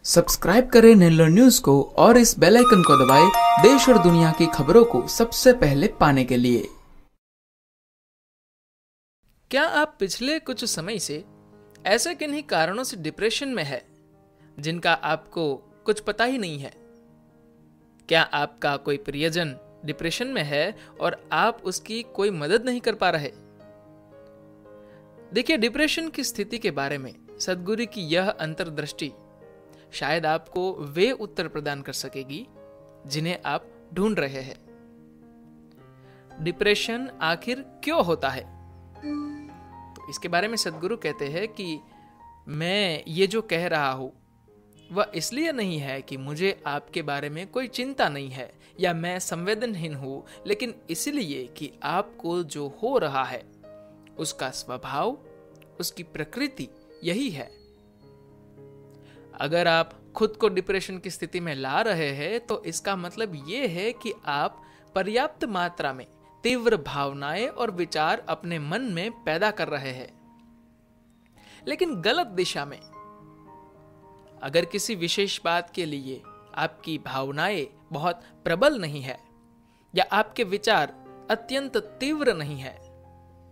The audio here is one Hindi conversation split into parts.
सब्सक्राइब करें नेल्लोर न्यूज को और इस बेल आइकन को दबाएं देश और दुनिया की खबरों को सबसे पहले पाने के लिए। क्या आप पिछले कुछ समय से ऐसे किन्हीं कारणों से डिप्रेशन में है जिनका आपको कुछ पता ही नहीं है? क्या आपका कोई प्रियजन डिप्रेशन में है और आप उसकी कोई मदद नहीं कर पा रहे? देखिए, डिप्रेशन की स्थिति के बारे में सद्गुरु की यह अंतर्दृष्टि शायद आपको वे उत्तर प्रदान कर सकेगी जिन्हें आप ढूंढ रहे हैं। डिप्रेशन आखिर क्यों होता है? तो इसके बारे में सद्गुरु कहते हैं कि मैं ये जो कह रहा हूं वह इसलिए नहीं है कि मुझे आपके बारे में कोई चिंता नहीं है या मैं संवेदनहीन हूं, लेकिन इसलिए कि आपको जो हो रहा है उसका स्वभाव, उसकी प्रकृति यही है। अगर आप खुद को डिप्रेशन की स्थिति में ला रहे हैं तो इसका मतलब ये है कि आप पर्याप्त मात्रा में तीव्र भावनाएं और विचार अपने मन में पैदा कर रहे हैं, लेकिन गलत दिशा में। अगर किसी विशेष बात के लिए आपकी भावनाएं बहुत प्रबल नहीं है या आपके विचार अत्यंत तीव्र नहीं है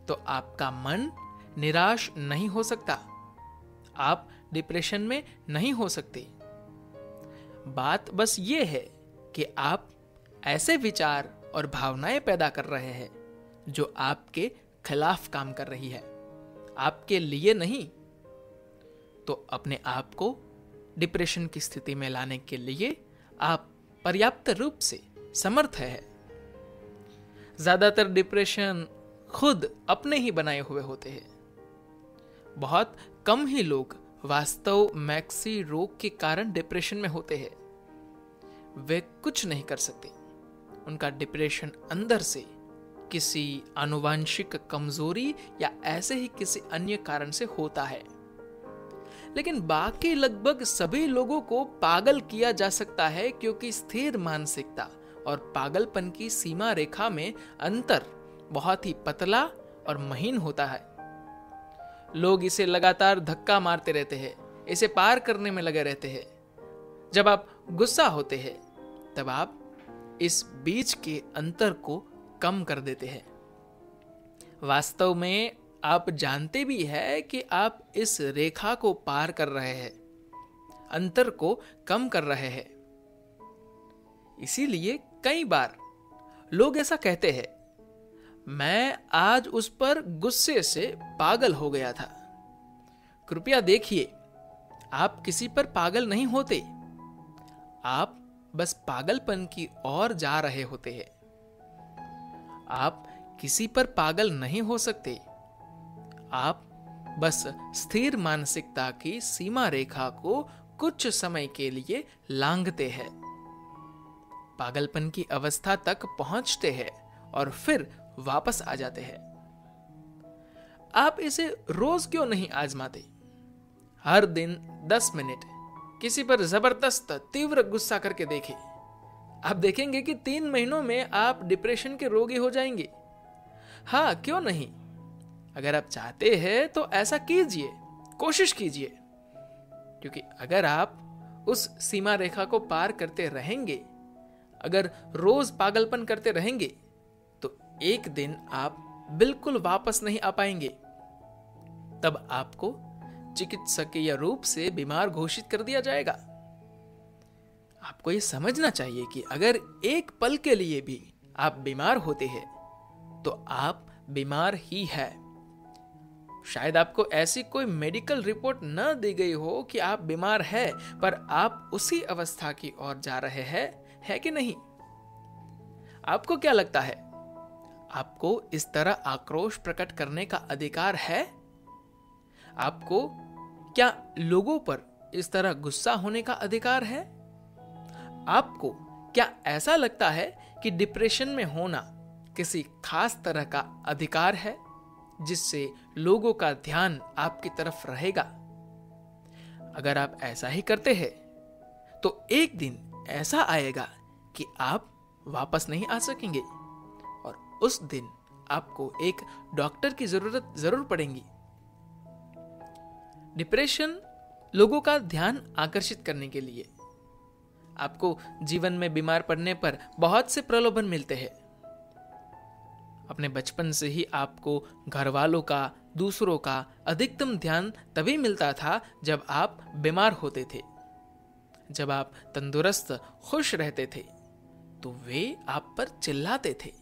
तो आपका मन निराश नहीं हो सकता, आप डिप्रेशन में नहीं हो सकते। बात बस ये है कि आप ऐसे विचार और भावनाएं पैदा कर रहे हैं जो आपके खिलाफ काम कर रही है, आपके लिए नहीं। तो अपने आप को डिप्रेशन की स्थिति में लाने के लिए आप पर्याप्त रूप से समर्थ हैं। ज्यादातर डिप्रेशन खुद अपने ही बनाए हुए होते हैं। बहुत कम ही लोग वास्तव मैक्सी रोग के कारण डिप्रेशन में होते हैं। वे कुछ नहीं कर सकते। उनका डिप्रेशन अंदर से किसी आनुवांशिक कमजोरी या ऐसे ही किसी अन्य कारण से होता है। लेकिन बाकी लगभग सभी लोगों को पागल किया जा सकता है, क्योंकि स्थिर मानसिकता और पागलपन की सीमा रेखा में अंतर बहुत ही पतला और महीन होता है। लोग इसे लगातार धक्का मारते रहते हैं, इसे पार करने में लगे रहते हैं। जब आप गुस्सा होते हैं तब आप इस बीच के अंतर को कम कर देते हैं। वास्तव में आप जानते भी हैं कि आप इस रेखा को पार कर रहे हैं, अंतर को कम कर रहे हैं। इसीलिए कई बार लोग ऐसा कहते हैं, मैं आज उस पर गुस्से से पागल हो गया था। कृपया देखिए, आप किसी पर पागल नहीं होते, आप बस पागलपन की ओर जा रहे होते हैं। आप किसी पर पागल नहीं हो सकते, आप बस स्थिर मानसिकता की सीमा रेखा को कुछ समय के लिए लांघते हैं, पागलपन की अवस्था तक पहुंचते हैं और फिर वापस आ जाते हैं। आप इसे रोज क्यों नहीं आजमाते? हर दिन 10 मिनट किसी पर जबरदस्त तीव्र गुस्सा करके देखें। आप देखेंगे कि 3 महीनों में आप डिप्रेशन के रोगी हो जाएंगे। हाँ, क्यों नहीं? अगर आप चाहते हैं तो ऐसा कीजिए, कोशिश कीजिए, क्योंकि अगर आप उस सीमा रेखा को पार करते रहेंगे, अगर रोज पागलपन करते रहेंगे, तो एक दिन आप बिल्कुल वापस नहीं आ पाएंगे। तब आपको चिकित्सकीय रूप से बीमार घोषित कर दिया जाएगा। आपको यह समझना चाहिए कि अगर एक पल के लिए भी आप बीमार होते हैं तो आप बीमार ही है। शायद आपको ऐसी कोई मेडिकल रिपोर्ट न दी गई हो कि आप बीमार हैं, पर आप उसी अवस्था की ओर जा रहे हैं, है कि नहीं? आपको क्या लगता है, आपको इस तरह आक्रोश प्रकट करने का अधिकार है? आपको क्या लोगों पर इस तरह गुस्सा होने का अधिकार है? आपको क्या ऐसा लगता है कि डिप्रेशन में होना किसी खास तरह का अधिकार है जिससे लोगों का ध्यान आपकी तरफ रहेगा? अगर आप ऐसा ही करते हैं तो एक दिन ऐसा आएगा कि आप वापस नहीं आ सकेंगे और उस दिन आपको एक डॉक्टर की जरूरत जरूर पड़ेगी। डिप्रेशन लोगों का ध्यान आकर्षित करने के लिए। आपको जीवन में बीमार पड़ने पर बहुत से प्रलोभन मिलते हैं। अपने बचपन से ही आपको घर वालों का, दूसरों का अधिकतम ध्यान तभी मिलता था जब आप बीमार होते थे। जब आप तंदुरुस्त, खुश रहते थे तो वे आप पर चिल्लाते थे।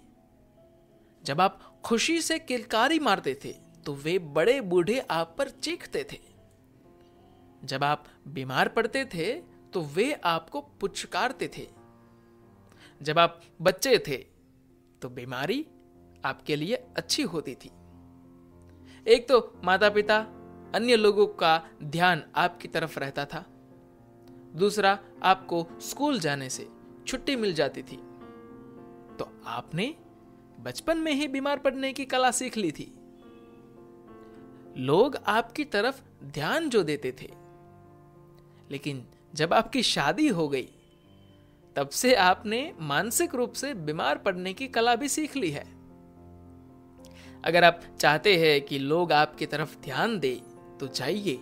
जब आप खुशी से किलकारी मारते थे तो वे बड़े बूढ़े आप पर चीखते थे। जब आप बीमार पड़ते थे तो वे आपको पुचकारते थे। जब आप बच्चे थे तो बीमारी आपके लिए अच्छी होती थी। एक तो माता पिता, अन्य लोगों का ध्यान आपकी तरफ रहता था। दूसरा, आपको स्कूल जाने से छुट्टी मिल जाती थी। तो आपने बचपन में ही बीमार पड़ने की कला सीख ली थी। लोग आपकी तरफ ध्यान जो देते थे, लेकिन जब आपकी शादी हो गई तब से आपने मानसिक रूप से बीमार पड़ने की कला भी सीख ली है। अगर आप चाहते हैं कि लोग आपकी तरफ ध्यान दें तो जाइए,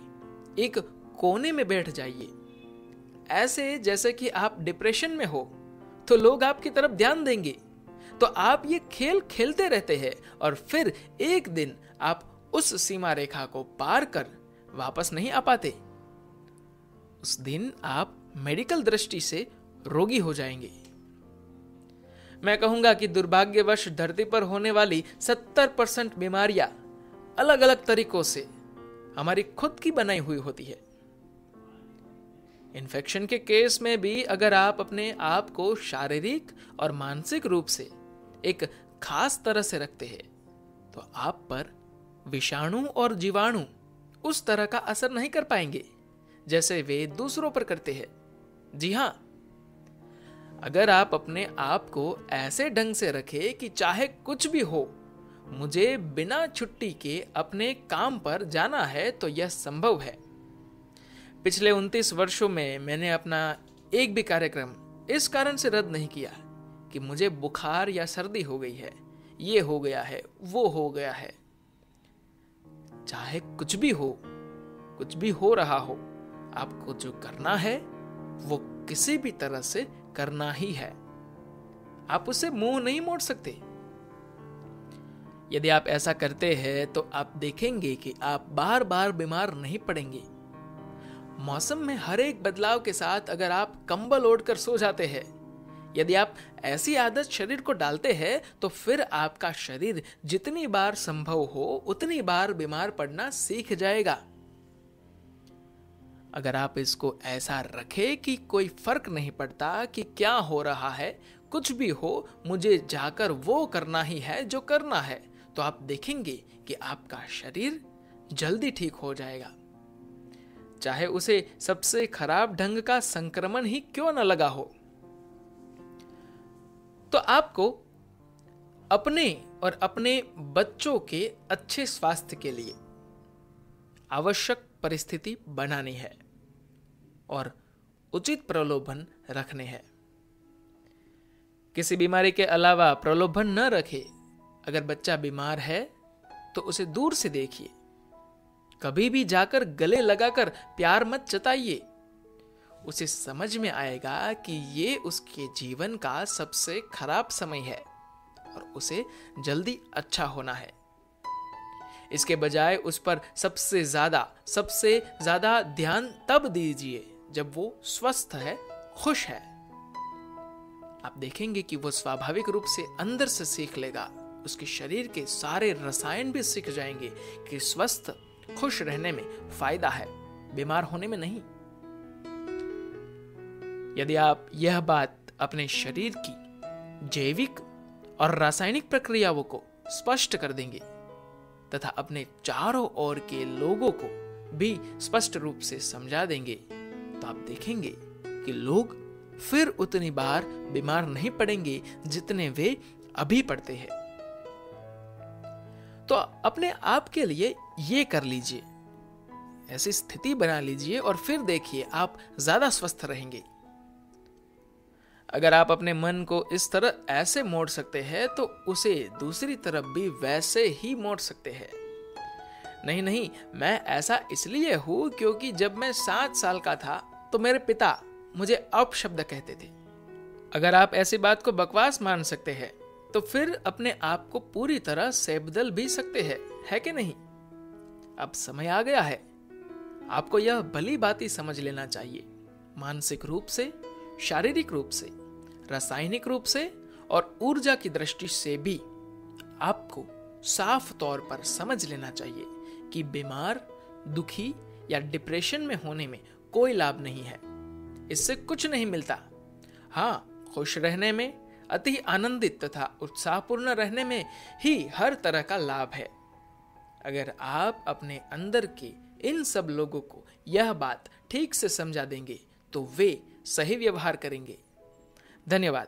एक कोने में बैठ जाइए, ऐसे जैसे कि आप डिप्रेशन में हो, तो लोग आपकी तरफ ध्यान देंगे। तो आप ये खेल खेलते रहते हैं और फिर एक दिन आप उस सीमा रेखा को पार कर वापस नहीं आ पाते। उस दिन आप मेडिकल दृष्टि से रोगी हो जाएंगे। मैं कहूंगा कि दुर्भाग्यवश धरती पर होने वाली 70% बीमारियां अलग अलग तरीकों से हमारी खुद की बनाई हुई होती है। इन्फेक्शन के केस में भी अगर आप अपने आप को शारीरिक और मानसिक रूप से एक खास तरह से रखते हैं तो आप पर विषाणु और जीवाणु उस तरह का असर नहीं कर पाएंगे जैसे वे दूसरों पर करते हैं। जी हां, अगर आप अपने आप को ऐसे ढंग से रखें कि चाहे कुछ भी हो, मुझे बिना छुट्टी के अपने काम पर जाना है, तो यह संभव है। पिछले 29 वर्षों में मैंने अपना एक भी कार्यक्रम इस कारण से रद्द नहीं किया कि मुझे बुखार या सर्दी हो गई है, ये हो गया है, वो हो गया है। चाहे कुछ भी हो रहा हो, आपको जो करना है वो किसी भी तरह से करना ही है। आप उससे मुंह नहीं मोड़ सकते। यदि आप ऐसा करते हैं तो आप देखेंगे कि आप बार बार बीमार नहीं पड़ेंगे। मौसम में हर एक बदलाव के साथ अगर आप कंबल ओढ़कर सो जाते हैं, यदि आप ऐसी आदत शरीर को डालते हैं, तो फिर आपका शरीर जितनी बार संभव हो उतनी बार बीमार पड़ना सीख जाएगा। अगर आप इसको ऐसा रखें कि कोई फर्क नहीं पड़ता कि क्या हो रहा है, कुछ भी हो, मुझे जाकर वो करना ही है जो करना है, तो आप देखेंगे कि आपका शरीर जल्दी ठीक हो जाएगा। चाहे उसे सबसे खराब ढंग का संक्रमण ही क्यों न लगा हो। तो आपको अपने और अपने बच्चों के अच्छे स्वास्थ्य के लिए आवश्यक परिस्थिति बनानी है और उचित प्रलोभन रखने हैं। किसी बीमारी के अलावा प्रलोभन न रखें। अगर बच्चा बीमार है तो उसे दूर से देखिए, कभी भी जाकर गले लगाकर प्यार मत जताइए। उसे समझ में आएगा कि ये उसके जीवन का सबसे खराब समय है और उसे जल्दी अच्छा होना है। इसके बजाय उस पर सबसे ज्यादा ध्यान तब दीजिए जब वो स्वस्थ है, खुश है। आप देखेंगे कि वो स्वाभाविक रूप से अंदर से सीख लेगा। उसके शरीर के सारे रसायन भी सीख जाएंगे कि स्वस्थ, खुश रहने में फायदा है, बीमार होने में नहीं। यदि आप यह बात अपने शरीर की जैविक और रासायनिक प्रक्रियाओं को स्पष्ट कर देंगे तथा अपने चारों ओर के लोगों को भी स्पष्ट रूप से समझा देंगे, तो आप देखेंगे कि लोग फिर उतनी बार बीमार नहीं पड़ेंगे जितने वे अभी पड़ते हैं। तो अपने आप के लिए ये कर लीजिए, ऐसी स्थिति बना लीजिए और फिर देखिए आप ज्यादा स्वस्थ रहेंगे। अगर आप अपने मन को इस तरह ऐसे मोड़ सकते हैं तो उसे दूसरी तरफ भी वैसे ही मोड़ सकते हैं। नहीं नहीं, मैं ऐसा इसलिए हूं क्योंकि जब मैं 7 साल का था तो मेरे पिता मुझे अपशब्द कहते थे। अगर आप ऐसी बात को बकवास मान सकते हैं तो फिर अपने आप को पूरी तरह से बदल भी सकते हैं, है कि नहीं? अब समय आ गया है, आपको यह भली भांति समझ लेना चाहिए। मानसिक रूप से, शारीरिक रूप से, रासायनिक रूप से और ऊर्जा की दृष्टि से भी आपको साफ तौर पर समझ लेना चाहिए कि बीमार, दुखी या डिप्रेशन में होने में कोई लाभ नहीं है। इससे कुछ नहीं मिलता। हाँ, खुश रहने में, अति आनंदित तथा उत्साहपूर्ण रहने में ही हर तरह का लाभ है। अगर आप अपने अंदर के इन सब लोगों को यह बात ठीक से समझा देंगे तो वे सही व्यवहार करेंगे। धन्यवाद।